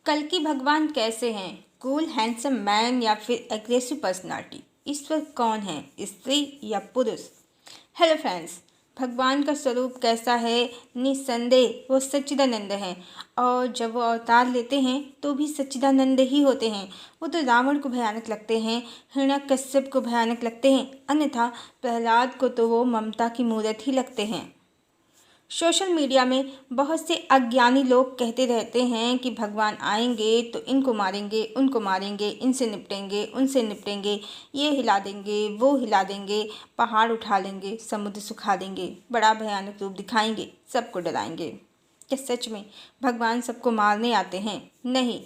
कल्कि भगवान कैसे हैं? कूल हैंडसम मैन या फिर एग्रेसिव पर्सनालिटी? ईश्वर कौन है, स्त्री या पुरुष? हेलो फ्रेंड्स, भगवान का स्वरूप कैसा है? निस्संदेह वो सच्चिदानंद हैं। और जब वो अवतार लेते हैं तो भी सच्चिदानंद ही होते हैं। वो तो रावण को भयानक लगते हैं, हिरण्यकश्यप को भयानक लगते हैं, अन्यथा प्रहलाद को तो वो ममता की मूर्त ही लगते हैं। सोशल मीडिया में बहुत से अज्ञानी लोग कहते रहते हैं कि भगवान आएंगे तो इनको मारेंगे, उनको मारेंगे, इनसे निपटेंगे, उनसे निपटेंगे, ये हिला देंगे, वो हिला देंगे, पहाड़ उठा लेंगे, समुद्र सुखा देंगे, बड़ा भयानक रूप दिखाएंगे, सबको डराएंगे। क्या सच में भगवान सबको मारने आते हैं? नहीं,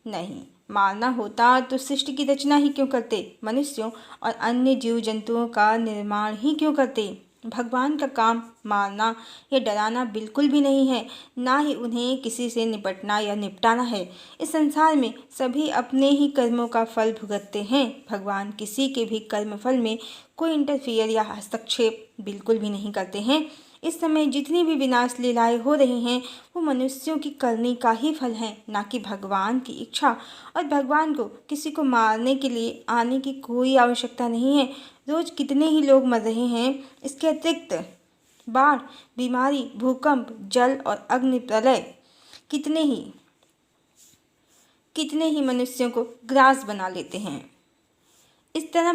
नहीं। मारना होता तो सृष्टि की रचना ही क्यों करते? मनुष्यों और अन्य जीव जंतुओं का निर्माण ही क्यों करते? भगवान का काम मारना या डराना बिल्कुल भी नहीं है, ना ही उन्हें किसी से निपटना या निपटाना है। इस संसार में सभी अपने ही कर्मों का फल भुगतते हैं। भगवान किसी के भी कर्म फल में कोई इंटरफियर या हस्तक्षेप बिल्कुल भी नहीं करते हैं। इस समय जितनी भी विनाश लीलाएं हो रही हैं वो मनुष्यों की करनी का ही फल है, ना कि भगवान की इच्छा। और भगवान को किसी को मारने के लिए आने की कोई आवश्यकता नहीं है। रोज कितने ही लोग मर रहे हैं। इसके अतिरिक्त बाढ़, बीमारी, भूकंप, जल और अग्नि प्रलय कितने ही मनुष्यों को ग्रास बना लेते हैं। इस तरह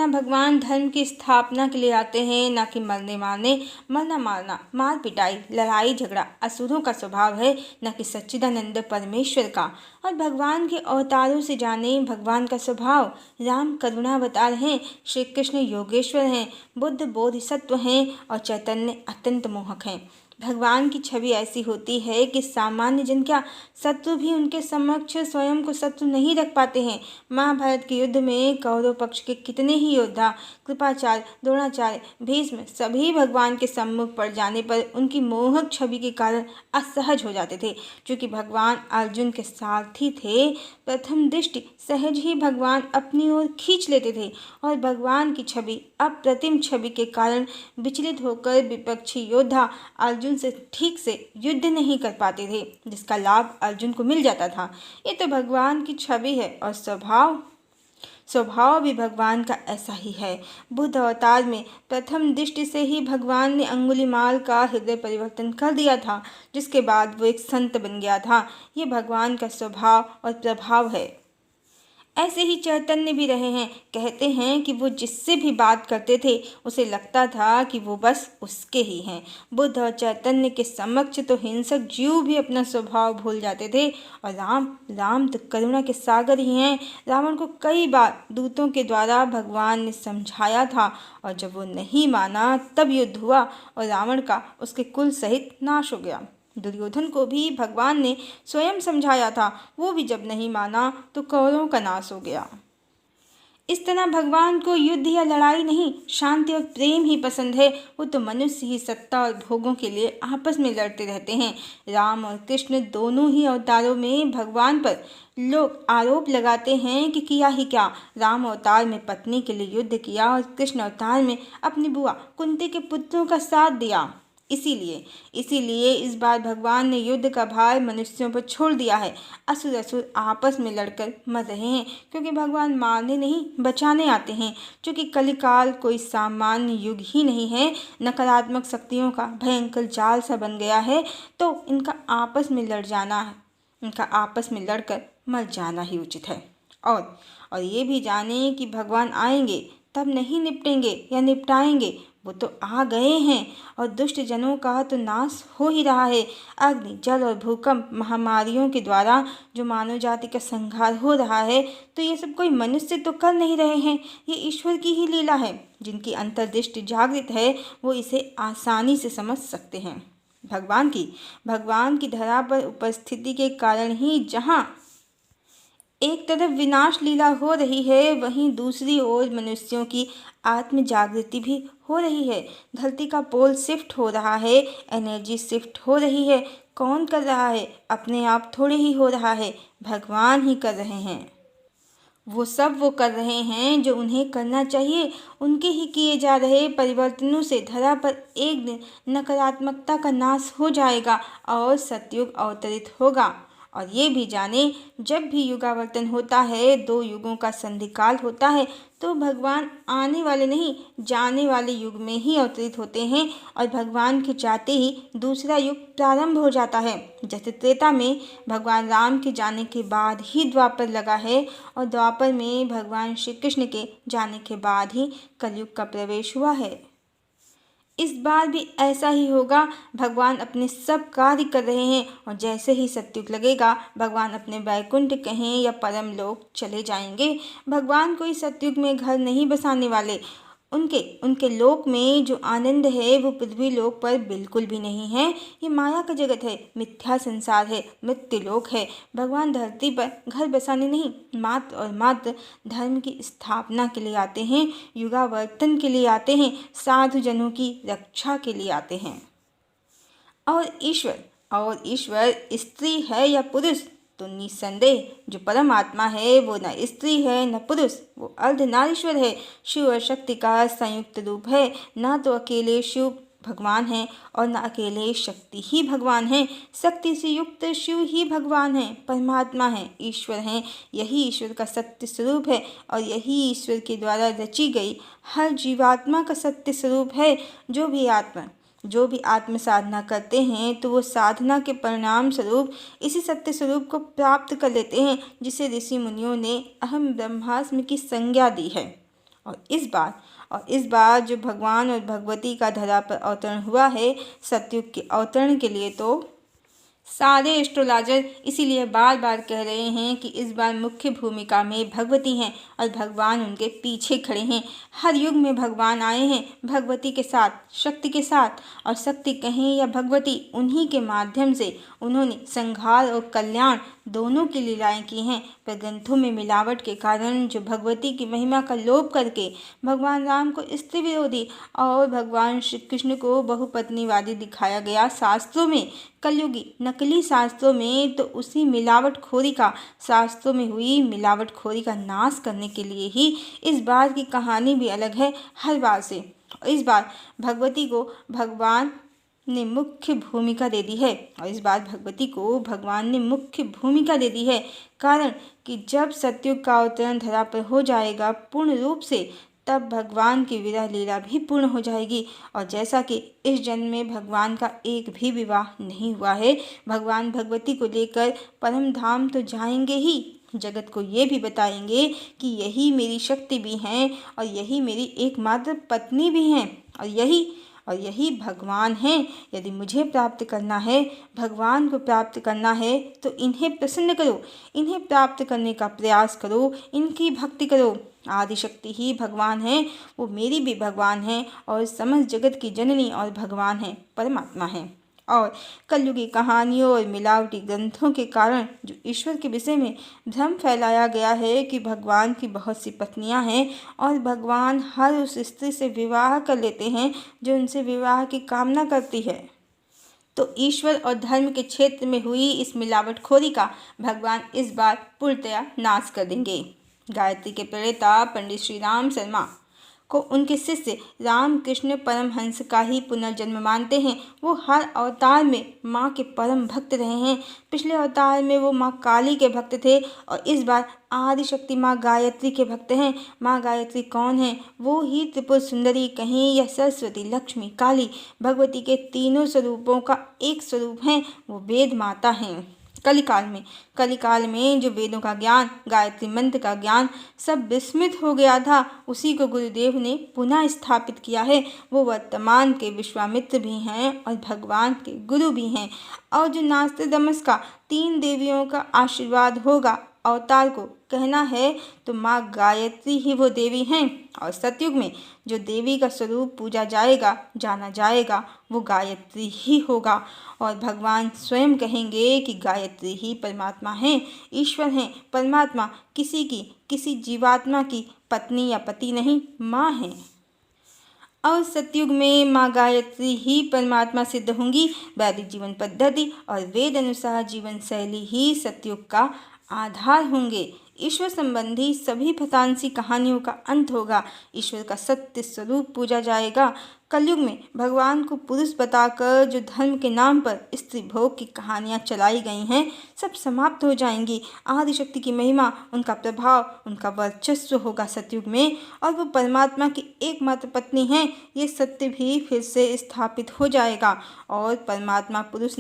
भगवान धर्म की स्थापना के लिए आते हैं, ना कि मरने मारने। मरना मारना, मार पिटाई, लड़ाई झगड़ा असुरों का स्वभाव है, न कि सच्चिदानंद परमेश्वर का। और भगवान के अवतारों से जाने भगवान का स्वभाव। राम करुणावतार हैं, श्री कृष्ण योगेश्वर हैं, बुद्ध बोधिसत्व हैं और चैतन्य अत्यंत मोहक हैं। भगवान की छवि ऐसी होती है कि सामान्य जन क्या, शत्रु भी उनके समक्ष स्वयं को शत्रु नहीं रख पाते हैं। महाभारत के युद्ध में कौरव पक्ष के कितने ही योद्धा, कृपाचार्य, द्रोणाचार्य, भीष्म सभी भगवान के सम्मुख पड़ जाने पर उनकी मोहक छवि के कारण असहज हो जाते थे। क्योंकि भगवान अर्जुन के सारथी थे, प्रथम दृष्टि सहज ही भगवान अपनी ओर खींच लेते थे और भगवान की छवि, अप्रतिम छवि के कारण विचलित होकर विपक्षी योद्धा अर्जुन से ठीक से युद्ध नहीं कर पाते थे, जिसका लाभ अर्जुन को मिल जाता था। ये तो भगवान की छवि है। और स्वभाव भी भगवान का ऐसा ही है। बुद्ध अवतार में प्रथम दृष्टि से ही भगवान ने अंगुलीमाल का हृदय परिवर्तन कर दिया था, जिसके बाद वो एक संत बन गया था। ये भगवान का स्वभाव और प्रभाव है। ऐसे ही चैतन्य भी रहे हैं। कहते हैं कि वो जिससे भी बात करते थे उसे लगता था कि वो बस उसके ही हैं। बुद्ध और चैतन्य के समक्ष तो हिंसक जीव भी अपना स्वभाव भूल जाते थे। और राम तो करुणा के सागर ही हैं। रावण को कई बार दूतों के द्वारा भगवान ने समझाया था और जब वो नहीं माना तब युद्ध हुआ और रावण का उसके कुल सहित नाश हो गया। दुर्योधन को भी भगवान ने स्वयं समझाया था, वो भी जब नहीं माना तो कौरवों का नाश हो गया। इस तरह भगवान को युद्ध या लड़ाई नहीं, शांति और प्रेम ही पसंद है। वो तो मनुष्य ही सत्ता और भोगों के लिए आपस में लड़ते रहते हैं। राम और कृष्ण दोनों ही अवतारों में भगवान पर लोग आरोप लगाते हैं कि किया ही क्या। राम अवतार में पत्नी के लिए युद्ध किया और कृष्ण अवतार में अपनी बुआ कुंती के पुत्रों का साथ दिया। इसीलिए इस बार भगवान ने युद्ध का भार मनुष्यों पर छोड़ दिया है। असुर आपस में लड़कर मर रहे हैं, क्योंकि भगवान मारने नहीं बचाने आते हैं। क्योंकि कलिकाल कोई सामान्य युग ही नहीं है, नकारात्मक शक्तियों का भयंकर जाल सा बन गया है। तो इनका आपस में लड़कर मर जाना ही उचित है। और ये भी जाने कि भगवान आएंगे तब नहीं निपटेंगे या निपटाएंगे, वो तो आ गए हैं और दुष्ट जनों का तो नाश हो ही रहा है। अग्नि, जल और भूकंप, महामारियों के द्वारा जो मानव जाति का संहार हो रहा है, तो ये सब कोई मनुष्य तो कर नहीं रहे हैं, ये ईश्वर की ही लीला है। जिनकी अंतर्दृष्टि जागृत है वो इसे आसानी से समझ सकते हैं। भगवान की धरा पर उपस्थिति के कारण ही जहाँ एक तरफ विनाश लीला हो रही है, वहीं दूसरी ओर मनुष्यों की आत्म जागृति भी हो रही है। धरती का पोल शिफ्ट हो रहा है, एनर्जी शिफ्ट हो रही है। कौन कर रहा है? अपने आप थोड़े ही हो रहा है, भगवान ही कर रहे हैं। वो कर रहे हैं जो उन्हें करना चाहिए। उनके ही किए जा रहे परिवर्तनों से धरा पर एक दिन नकारात्मकता का नाश हो जाएगा और सतयुग अवतरित होगा। और ये भी जाने, जब भी युगावर्तन होता है, दो युगों का संधिकाल होता है, तो भगवान आने वाले नहीं, जाने वाले युग में ही अवतरित होते हैं और भगवान के जाते ही दूसरा युग प्रारंभ हो जाता है। जैसे त्रेता में भगवान राम के जाने के बाद ही द्वापर लगा है और द्वापर में भगवान श्री कृष्ण के जाने के बाद ही कलयुग का प्रवेश हुआ है। इस बार भी ऐसा ही होगा। भगवान अपने सब कार्य कर रहे हैं और जैसे ही सत्युग लगेगा, भगवान अपने वैकुंठ कहें या परम लोक चले जाएंगे। भगवान कोई सत्युग में घर नहीं बसाने वाले। उनके उनके लोक में जो आनंद है वो पृथ्वी लोक पर बिल्कुल भी नहीं है। ये माया का जगत है, मिथ्या संसार है, मृत्यु लोक है। भगवान धरती पर घर बसाने नहीं, मात्र और मात्र धर्म की स्थापना के लिए आते हैं, युगावर्तन के लिए आते हैं, साधु जनों की रक्षा के लिए आते हैं। और ईश्वर स्त्री है या पुरुष, तो निस्संदेह जो परमात्मा है वो न स्त्री है न पुरुष, वो अर्धनारीश्वर है। शिव और शक्ति का संयुक्त रूप है। न तो अकेले शिव भगवान हैं और न अकेले शक्ति ही भगवान हैं। शक्ति से युक्त शिव ही भगवान हैं, परमात्मा हैं, ईश्वर हैं। यही ईश्वर का सत्य स्वरूप है और यही ईश्वर के द्वारा रची गई हर जीवात्मा का सत्य स्वरूप है। जो भी आत्म साधना करते हैं तो वो साधना के परिणाम स्वरूप इसी सत्य स्वरूप को प्राप्त कर लेते हैं, जिसे ऋषि मुनियों ने अहम ब्रह्मास्मि की संज्ञा दी है। और इस बार जो भगवान और भगवती का धरा पर अवतरण हुआ है, सतयुग के अवतरण के लिए तो सारे एस्ट्रोलॉजर इसीलिए बार बार कह रहे हैं कि इस बार मुख्य भूमिका में भगवती हैं और भगवान उनके पीछे खड़े हैं। हर युग में भगवान आए हैं भगवती के साथ, शक्ति के साथ, और शक्ति कहें या भगवती, उन्हीं के माध्यम से उन्होंने संहार और कल्याण दोनों की लीलाएं की हैं। पर ग्रंथों में मिलावट के कारण जो भगवती की महिमा का लोप करके भगवान राम को स्त्री विरोधी और भगवान श्री कृष्ण को बहुपत्नीवादी दिखाया गया शास्त्रों में, कलयुगी नकली शास्त्रों में, तो उसी मिलावटखोरी का, शास्त्रों में हुई मिलावटखोरी का नाश करने के लिए ही इस बार की कहानी भी अलग है हर बार से। इस बार भगवती को भगवान ने मुख्य भूमिका दे दी है कारण कि जब सतयुग का अवतरण धरा पर हो जाएगा पूर्ण रूप से, तब भगवान की विरह लीला भी पूर्ण हो जाएगी। और जैसा कि इस जन्म में भगवान का एक भी विवाह नहीं हुआ है, भगवान भगवती को लेकर परम धाम तो जाएंगे ही, जगत को ये भी बताएंगे कि यही मेरी शक्ति भी हैं और यही मेरी एकमात्र पत्नी भी हैं और यही भगवान हैं। यदि मुझे प्राप्त करना है, भगवान को प्राप्त करना है, तो इन्हें प्रसन्न करो, इन्हें प्राप्त करने का प्रयास करो, इनकी भक्ति करो। आदिशक्ति ही भगवान है, वो मेरी भी भगवान है और समस्त जगत की जननी और भगवान है, परमात्मा है। और कलयुगी कहानियों और मिलावटी ग्रंथों के कारण जो ईश्वर के विषय में भ्रम फैलाया गया है कि भगवान की बहुत सी पत्नियां हैं और भगवान हर उस स्त्री से विवाह कर लेते हैं जो उनसे विवाह की कामना करती है, तो ईश्वर और धर्म के क्षेत्र में हुई इस मिलावटखोरी का भगवान इस बार पूर्णतया नाश कर देंगे। गायत्री के प्रणेता पंडित श्री राम शर्मा को उनके शिष्य रामकृष्ण परमहंस का ही पुनर्जन्म मानते हैं। वो हर अवतार में माँ के परम भक्त रहे हैं। पिछले अवतार में वो माँ काली के भक्त थे और इस बार आदिशक्ति माँ गायत्री के भक्त हैं। माँ गायत्री कौन है? वो ही त्रिपुर सुंदरी कहें या सरस्वती, लक्ष्मी, काली, भगवती के तीनों स्वरूपों का एक स्वरूप हैं। वो वेद माता हैं। कलिकाल में जो वेदों का ज्ञान, गायत्री मंत्र का ज्ञान सब विस्मृत हो गया था, उसी को गुरुदेव ने पुनः स्थापित किया है। वो वर्तमान के विश्वामित्र भी हैं और भगवान के गुरु भी हैं। और जो नास्त्रदमस का 3 देवियों का आशीर्वाद होगा, अवतार को कहना है तो माँ गायत्री ही वो देवी हैं। और सतयुग में जो देवी का स्वरूप पूजा जाएगा, जाना जाएगा, वो गायत्री ही होगा। और भगवान स्वयं कहेंगे कि गायत्री ही परमात्मा हैं, ईश्वर हैं। परमात्मा किसी जीवात्मा की पत्नी या पति नहीं, माँ हैं। और सतयुग में माँ गायत्री ही परमात्मा सिद्ध होंगी। वैदिक जीवन पद्धति और वेद अनुसार जीवन शैली ही सतयुग का आधार होंगे। ईश्वर संबंधी सभी फतांसी कहानियों का अंत होगा। ईश्वर का सत्य स्वरूप पूजा जाएगा। कलयुग में भगवान को पुरुष बताकर जो धर्म के नाम पर स्त्री भोग की कहानियाँ चलाई गई हैं, सब समाप्त हो जाएंगी। आदिशक्ति की महिमा, उनका प्रभाव, उनका वर्चस्व होगा सतयुग में, और वो परमात्मा की एकमात्र पत्नी हैं। ये सत्य भी फिर से स्थापित हो जाएगा और परमात्मा पुरुष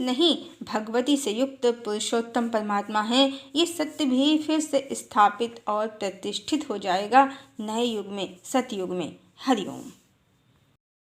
नहीं, भगवती से युक्त पुरुषोत्तम परमात्मा है। ये सत्य भी फिर से स्थापित और प्रतिष्ठित हो जाएगा नए युग में, सतयुग में। हरिओम।